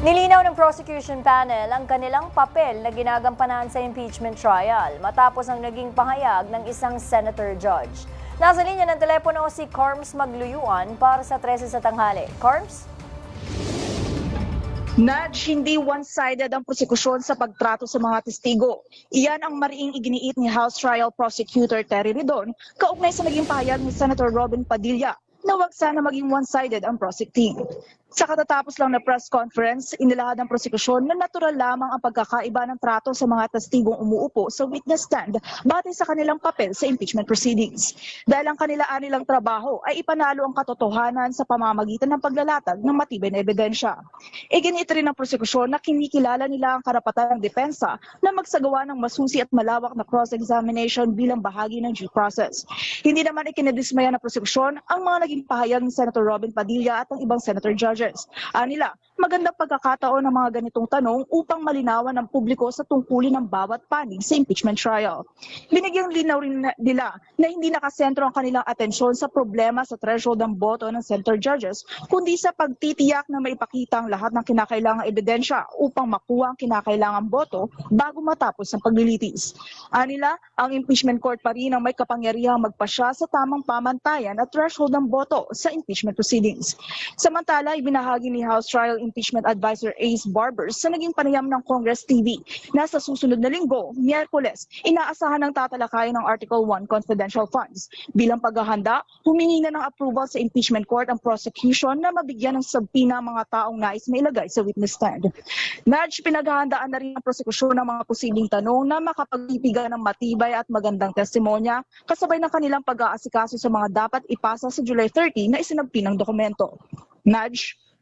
Nilinaw ng prosecution panel ang kanilang papel na ginagampanan sa impeachment trial matapos ang naging pahayag ng isang senator judge. Nasa linya ng telepono si Corms Magluyuan para sa 13 sa tanghali. Corms? Nudge, hindi one-sided ang prosekusyon sa pagtrato sa mga testigo. Iyan ang mariing iginiit ni House Trial Prosecutor Terry Ridon kaugnay sa naging pahayag ni Senator Robin Padilla na huwag sana maging one-sided ang prosecuting. Sa katatapos lang na press conference, inilahad ng prosekusyon na natural lamang ang pagkakaiba ng trato sa mga testigong umuupo sa witness stand batay sa kanilang papel sa impeachment proceedings. Dahil ang kanilang trabaho ay ipanalo ang katotohanan sa pamamagitan ng paglalatag ng matibay na ebidensya. Iginit rin ng prosekusyon na kinikilala nila ang karapatan ng depensa na magsagawa ng masusi at malawak na cross-examination bilang bahagi ng due process. Hindi naman ikinadismaya ng prosekusyon ang mga naging pahayag ni Senator Robin Padilla at ng ibang senator judges. Anila, magandang pagkakataon ng mga ganitong tanong upang malinawan ng publiko sa tungkulin ng bawat panig sa impeachment trial. Binigyang linaw rin nila na hindi nakasentro ang kanilang atensyon sa problema sa threshold ng boto ng senator judges, kundi sa pagtitiyak na maipakita ang lahat ng kinakailangang ebidensya upang makuha ang kinakailangang boto bago matapos ang paglilitis. Anila, ang impeachment court pa rin ang may kapangyarihang magpasya sa tamang pamantayan at threshold ng boto sa impeachment proceedings. Samantala, ibinahagi ni House Trial Impeachment Advisor Ace Barbers sa naging panayam ng Congress TV na sa susunod na linggo, Miyerkules, inaasahan ng tatalakayan ng Article 1 confidential funds. Bilang paghahanda, humingi na ng approval sa impeachment court ang prosecution na mabigyan ng sabpina ang mga taong nais mailagay sa witness stand. Nudge, pinaghahandaan na rin ang prosekusyon ng mga posibleng tanong na makapagpipigan ng matibay at magandang testimonya kasabay ng kanilang pag-aasikaso sa mga dapat ipasa sa July 30 na isinagpinang dokumento. Nudge?